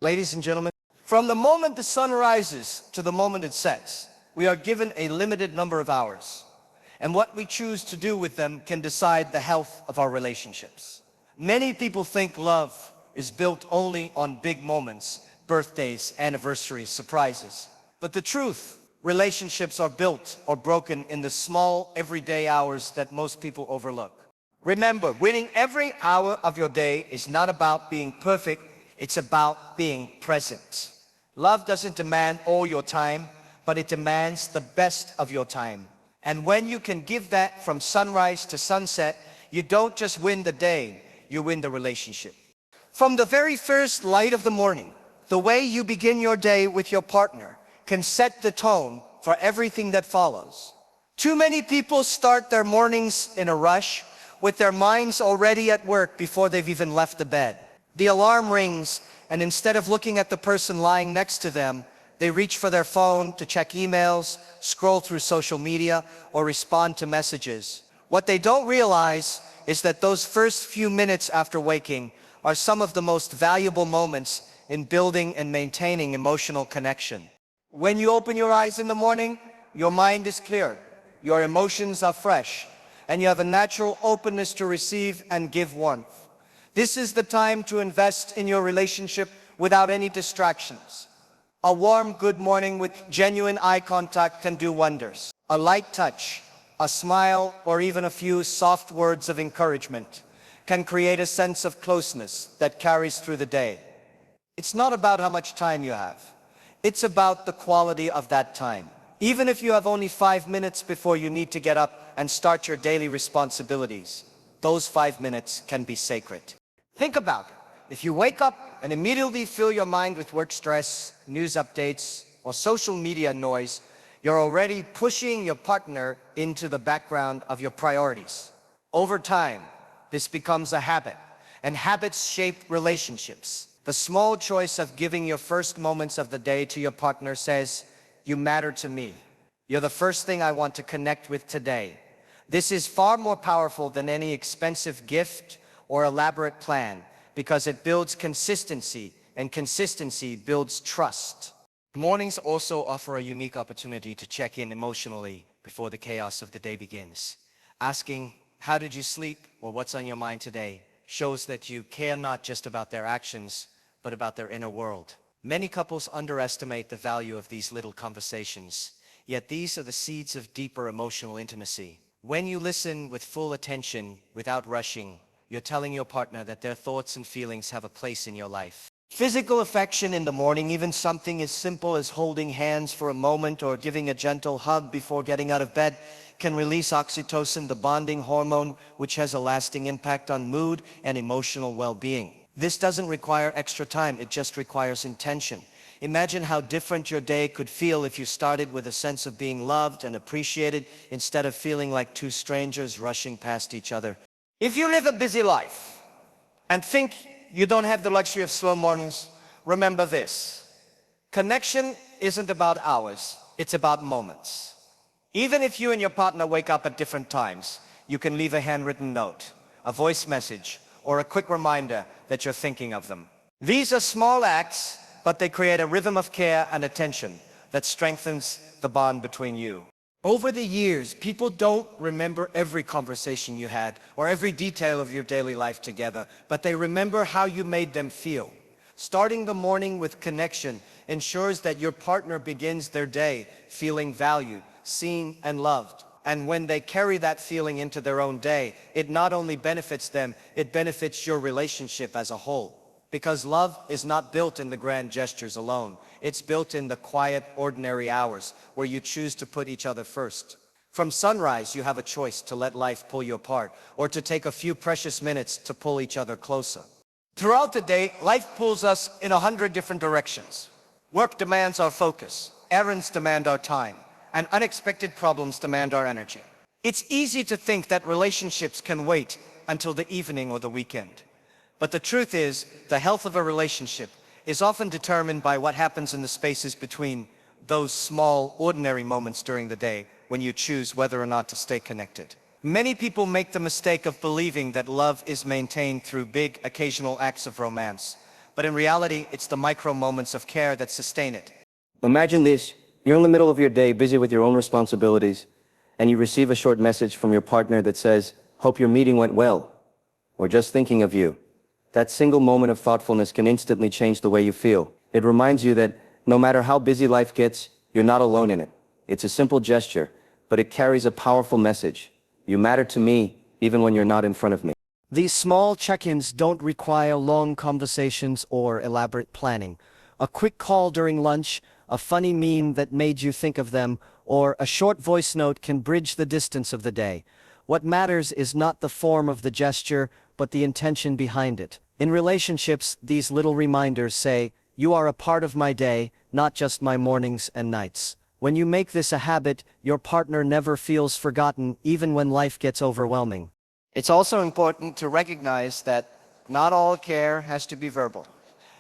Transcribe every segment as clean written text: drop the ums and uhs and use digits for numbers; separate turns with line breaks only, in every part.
Ladies and gentlemen, from the moment the sun rises to the moment it sets, we are given a limited number of hours. And what we choose to do with them can decide the health of our relationships. Many people think love is built only on big moments, birthdays, anniversaries, surprises. But the truth, relationships are built or broken in the small, everyday hours that most people overlook. Remember, winning every hour of your day is not about being perfect, it's about being present. Love doesn't demand all your time, but it demands the best of your time. And when you can give that from sunrise to sunset, you don't just win the day, you win the relationship. From the very first light of the morning, the way you begin your day with your partner can set the tone for everything that follows. Too many people start their mornings in a rush, with their minds already at work before they've even left the bed. The alarm rings, and instead of looking at the person lying next to them, they reach for their phone to check emails, scroll through social media, or respond to messages. What they don't realize is that those first few minutes after waking are some of the most valuable moments in building and maintaining emotional connection. When you open your eyes in the morning, your mind is clear, your emotions are fresh, and you have a natural openness to receive and give warmth. This is the time to invest in your relationship without any distractions. A warm good morning with genuine eye contact can do wonders. A light touch, a smile, or even a few soft words of encouragement can create a sense of closeness that carries through the day. It's not about how much time you have. It's about the quality of that time. Even if you have only 5 minutes before you need to get up and start your daily responsibilities, those 5 minutes can be sacred. Think about it. If you wake up and immediately fill your mind with work stress, news updates, or social media noise, you're already pushing your partner into the background of your priorities. Over time, this becomes a habit, and habits shape relationships. The small choice of giving your first moments of the day to your partner says, "You matter to me. You're the first thing I want to connect with today." This is far more powerful than any expensive gift or elaborate plan, because it builds consistency, and consistency builds trust. Mornings also offer a unique opportunity to check in emotionally before the chaos of the day begins. Asking, "How did you sleep?" or "What's on your mind today?" shows that you care not just about their actions, but about their inner world. Many couples underestimate the value of these little conversations, yet these are the seeds of deeper emotional intimacy. When you listen with full attention, without rushing, you're telling your partner that their thoughts and feelings have a place in your life. Physical affection in the morning, even something as simple as holding hands for a moment or giving a gentle hug before getting out of bed, can release oxytocin, the bonding hormone, which has a lasting impact on mood and emotional well-being. This doesn't require extra time, it just requires intention. Imagine how different your day could feel if you started with a sense of being loved and appreciated, instead of feeling like two strangers rushing past each other. If you live a busy life and think you don't have the luxury of slow mornings, remember this. Connection isn't about hours, it's about moments. Even if you and your partner wake up at different times, you can leave a handwritten note, a voice message, or a quick reminder that you're thinking of them. These are small acts, but they create a rhythm of care and attention that strengthens the bond between you. Over the years, people don't remember every conversation you had or every detail of your daily life together, but they remember how you made them feel. Starting the morning with connection ensures that your partner begins their day feeling valued, seen, and loved. And when they carry that feeling into their own day, it not only benefits them, it benefits your relationship as a whole. Because love is not built in the grand gestures alone. It's built in the quiet, ordinary hours where you choose to put each other first. From sunrise, you have a choice to let life pull you apart, or to take a few precious minutes to pull each other closer. Throughout the day, life pulls us in 100 different directions. Work demands our focus, errands demand our time, and unexpected problems demand our energy. It's easy to think that relationships can wait until the evening or the weekend. But the truth is, the health of a relationship is often determined by what happens in the spaces between those small, ordinary moments during the day when you choose whether or not to stay connected. Many people make the mistake of believing that love is maintained through big, occasional acts of romance. But in reality, it's the micro moments of care that sustain it.
Imagine this. You're in the middle of your day, busy with your own responsibilities, and you receive a short message from your partner that says, "Hope your meeting went well," or "Just thinking of you." That single moment of thoughtfulness can instantly change the way you feel. It reminds you that no matter how busy life gets, you're not alone in it. It's a simple gesture, but it carries a powerful message. You matter to me, even when you're not in front of me.
These small check-ins don't require long conversations or elaborate planning. A quick call during lunch, a funny meme that made you think of them, or a short voice note can bridge the distance of the day. What matters is not the form of the gesture, but the intention behind it. In relationships, these little reminders say, "You are a part of my day, not just my mornings and nights." When you make this a habit, your partner never feels forgotten, even when life gets overwhelming. It's also important to recognize that not all care has to be verbal.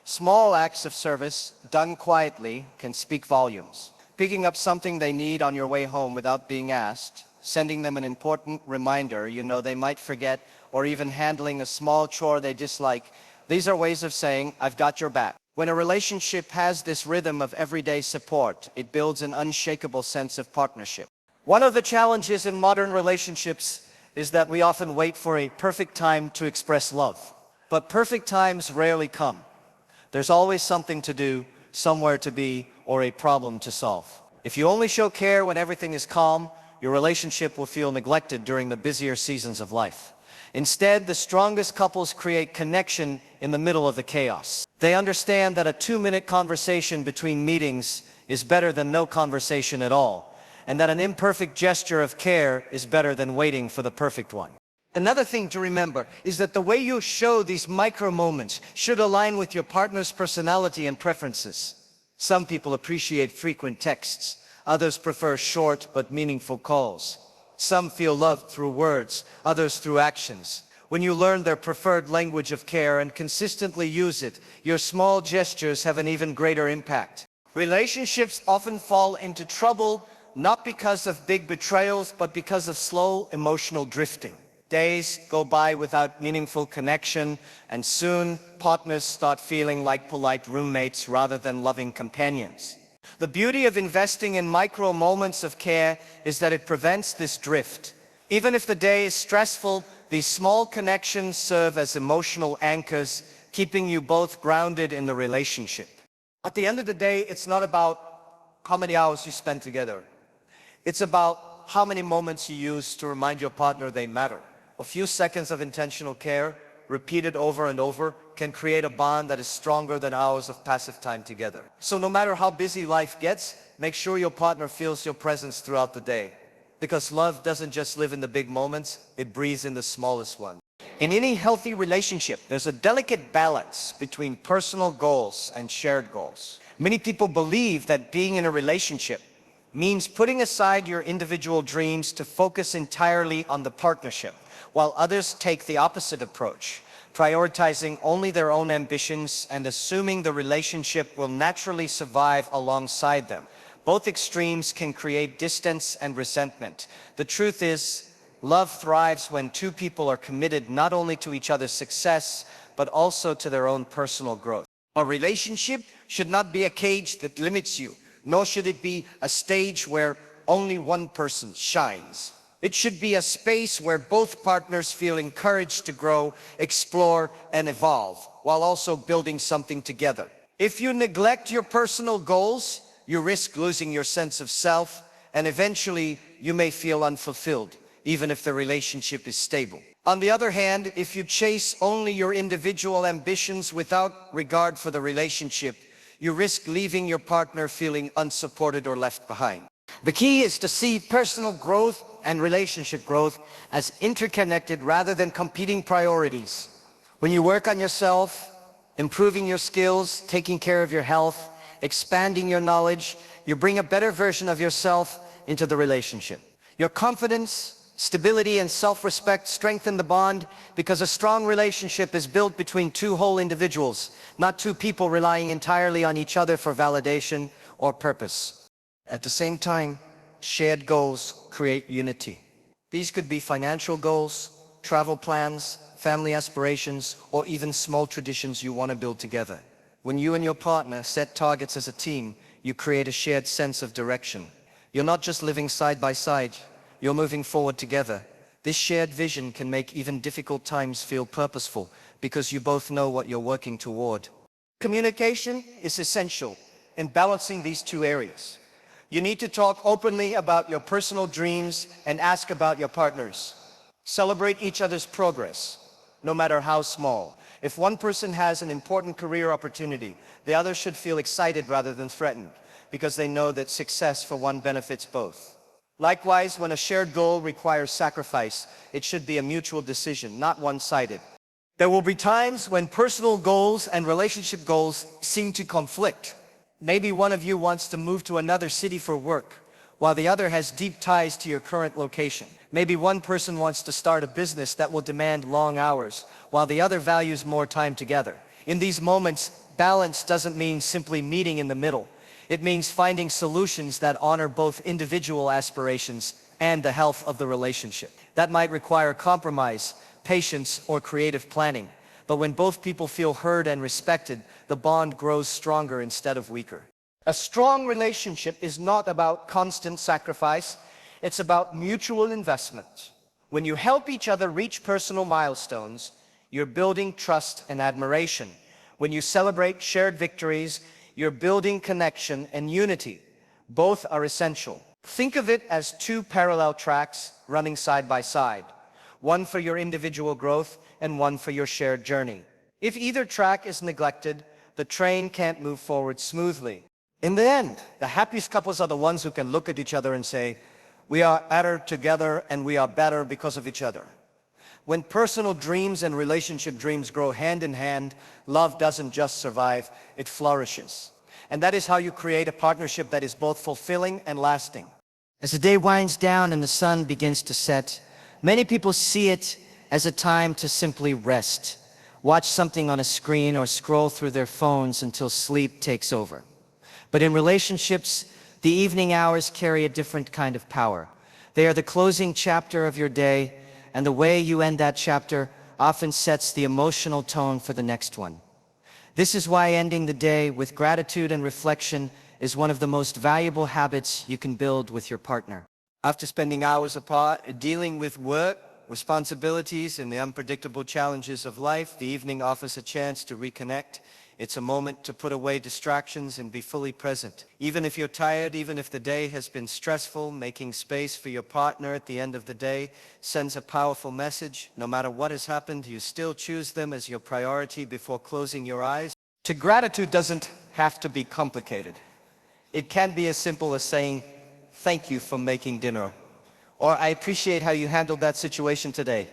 Small acts of service, done quietly, can speak volumes. Picking up something they need on your way home without being asked, sending them an important reminder you know they might forget, or even handling a small chore they dislike. These are ways of saying, "I've got your back." When a relationship has this rhythm of everyday support, it builds an unshakable sense of partnership. One of the challenges in modern relationships is that we often wait for a perfect time to express love. But perfect times rarely come. There's always something to do, somewhere to be, or a problem to solve. If you only show care when everything is calm, your relationship will feel neglected during the busier seasons of life. Instead, the strongest couples create connection in the middle of the chaos. They understand that a 2-minute conversation between meetings is better than no conversation at all, and that an imperfect gesture of care is better than waiting for the perfect one. Another thing to remember is that the way you show these micro moments should align with your partner's personality and preferences. Some people appreciate frequent texts, others prefer short but meaningful calls. Some feel loved through words, others through actions. When you learn their preferred language of care and consistently use it, your small gestures have an even greater impact. Relationships often fall into trouble not because of big betrayals, but because of slow emotional drifting. Days go by without meaningful connection, and soon partners start feeling like polite roommates rather than loving companions. The beauty of investing in micro moments of care is that it prevents this drift. Even if the day is stressful, these small connections serve as emotional anchors, keeping you both grounded in the relationship. At the end of the day, it's not about how many hours you spend together. It's about how many moments you use to remind your partner they matter. A few seconds of intentional care, repeated over and over, can create a bond that is stronger than hours of passive time together. So no matter how busy life gets, make sure your partner feels your presence throughout the day. Because love doesn't just live in the big moments, it breathes in the smallest ones. In any healthy relationship, there's a delicate balance between personal goals and shared goals. Many people believe that being in a relationship means putting aside your individual dreams to focus entirely on the partnership, while others take the opposite approach, prioritizing only their own ambitions and assuming the relationship will naturally survive alongside them. Both extremes can create distance and resentment. The truth is, love thrives when two people are committed not only to each other's success, but also to their own personal growth. A relationship should not be a cage that limits you, nor should it be a stage where only one person shines. It should be a space where both partners feel encouraged to grow, explore, and evolve, while also building something together. If you neglect your personal goals, you risk losing your sense of self, and eventually you may feel unfulfilled, even if the relationship is stable. On the other hand, if you chase only your individual ambitions without regard for the relationship, you risk leaving your partner feeling unsupported or left behind. The key is to see personal growth and relationship growth as interconnected rather than competing priorities. When you work on yourself, improving your skills, taking care of your health, expanding your knowledge, you bring a better version of yourself into the relationship. Your confidence, stability, and self-respect strengthen the bond because a strong relationship is built between two whole individuals, not two people relying entirely on each other for validation or purpose. At the same time, shared goals create unity. These could be financial goals, travel plans, family aspirations, or even small traditions you want to build together. When you and your partner set targets as a team, you create a shared sense of direction. You're not just living side by side, you're moving forward together. This shared vision can make even difficult times feel purposeful because you both know what you're working toward. Communication is essential in balancing these two areas. You need to talk openly about your personal dreams and ask about your partner's. Celebrate each other's progress, no matter how small. If one person has an important career opportunity, the other should feel excited rather than threatened, because they know that success for one benefits both. Likewise, when a shared goal requires sacrifice, it should be a mutual decision, not one-sided. There will be times when personal goals and relationship goals seem to conflict. Maybe one of you wants to move to another city for work, while the other has deep ties to your current location. Maybe one person wants to start a business that will demand long hours, while the other values more time together. In these moments, balance doesn't mean simply meeting in the middle. It means finding solutions that honor both individual aspirations and the health of the relationship. That might require compromise, patience, or creative planning. But when both people feel heard and respected, the bond grows stronger instead of weaker. A strong relationship is not about constant sacrifice, it's about mutual investment. When you help each other reach personal milestones, you're building trust and admiration. When you celebrate shared victories, you're building connection and unity. Both are essential. Think of it as two parallel tracks running side by side, one for your individual growth and one for your shared journey. If either track is neglected, the train can't move forward smoothly. In the end, the happiest couples are the ones who can look at each other and say, "We are better together and we are better because of each other." When personal dreams and relationship dreams grow hand in hand, love doesn't just survive, it flourishes. And that is how you create a partnership that is both fulfilling and lasting. As the day winds down and the sun begins to set, many people see it as a time to simply rest, watch something on a screen, or scroll through their phones until sleep takes over. But in relationships, the evening hours carry a different kind of power. They are the closing chapter of your day, and the way you end that chapter often sets the emotional tone for the next one. This is why ending the day with gratitude and reflection is one of the most valuable habits you can build with your partner. After spending hours apart, dealing with work, responsibilities, and the unpredictable challenges of life, the evening offers a chance to reconnect. It's a moment to put away distractions and be fully present. Even if you're tired, even if the day has been stressful, making space for your partner at the end of the day sends a powerful message. No matter what has happened, you still choose them as your priority before closing your eyes. To gratitude doesn't have to be complicated. It can be as simple as saying, "Thank you for making dinner," or "I appreciate how you handled that situation today."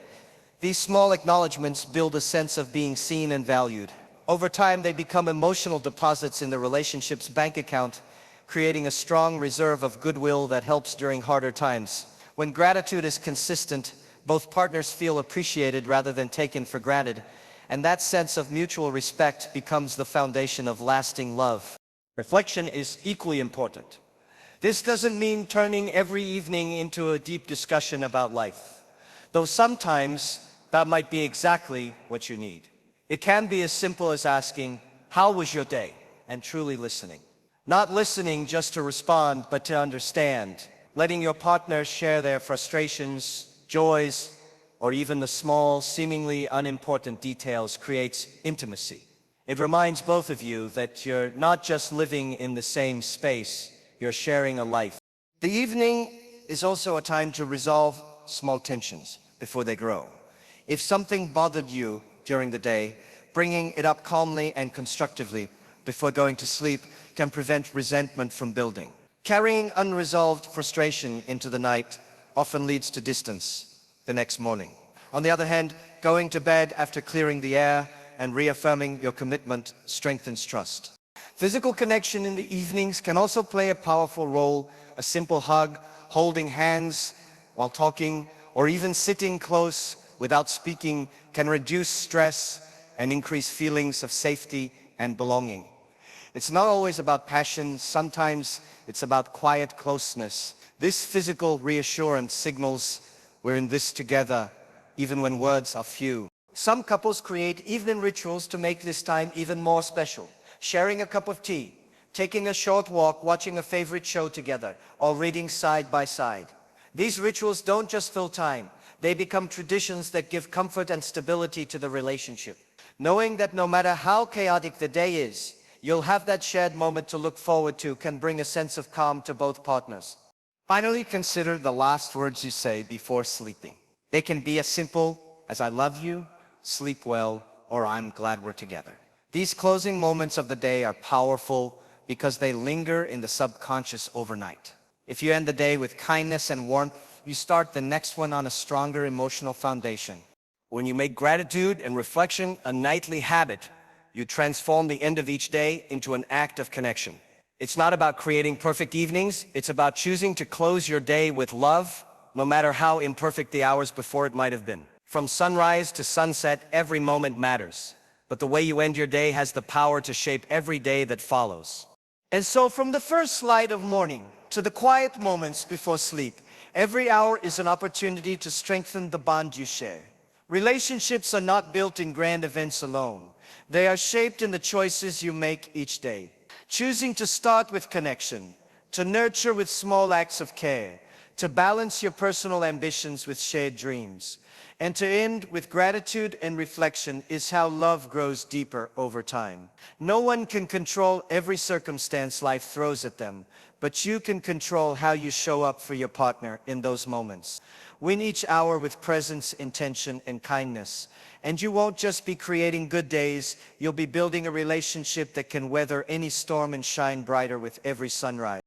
These small acknowledgments build a sense of being seen and valued. Over time, they become emotional deposits in the relationship's bank account, creating a strong reserve of goodwill that helps during harder times. When gratitude is consistent, both partners feel appreciated rather than taken for granted, and that sense of mutual respect becomes the foundation of lasting love. Reflection is equally important. This doesn't mean turning every evening into a deep discussion about life, though sometimes that might be exactly what you need. It can be as simple as asking, "How was your day?" and truly listening. Not listening just to respond, but to understand. Letting your partner share their frustrations, joys, or even the small, seemingly unimportant details creates intimacy. It reminds both of you that you're not just living in the same space, you're sharing a life. The evening is also a time to resolve small tensions before they grow. If something bothered you during the day, bringing it up calmly and constructively before going to sleep can prevent resentment from building. Carrying unresolved frustration into the night often leads to distance the next morning. On the other hand, going to bed after clearing the air and reaffirming your commitment strengthens trust. Physical connection in the evenings can also play a powerful role. A simple hug, holding hands while talking, or even sitting close without speaking can reduce stress and increase feelings of safety and belonging. It's not always about passion, sometimes it's about quiet closeness. This physical reassurance signals we're in this together even when words are few. Some couples create evening rituals to make this time even more special. Sharing a cup of tea, taking a short walk, watching a favorite show together, or reading side by side. These rituals don't just fill time, they become traditions that give comfort and stability to the relationship. Knowing that no matter how chaotic the day is, you'll have that shared moment to look forward to can bring a sense of calm to both partners. Finally, consider the last words you say before sleeping. They can be as simple as "I love you," "sleep well," or "I'm glad we're together." These closing moments of the day are powerful because they linger in the subconscious overnight. If you end the day with kindness and warmth, you start the next one on a stronger emotional foundation. When you make gratitude and reflection a nightly habit, you transform the end of each day into an act of connection. It's not about creating perfect evenings, it's about choosing to close your day with love, no matter how imperfect the hours before it might have been. From sunrise to sunset, every moment matters. But the way you end your day has the power to shape every day that follows. And so from the first light of morning to the quiet moments before sleep, every hour is an opportunity to strengthen the bond you share. Relationships are not built in grand events alone. They are shaped in the choices you make each day. Choosing to start with connection, to nurture with small acts of care, to balance your personal ambitions with shared dreams, and to end with gratitude and reflection is how love grows deeper over time. No one can control every circumstance life throws at them, but you can control how you show up for your partner in those moments. Win each hour with presence, intention, and kindness. And you won't just be creating good days, you'll be building a relationship that can weather any storm and shine brighter with every sunrise.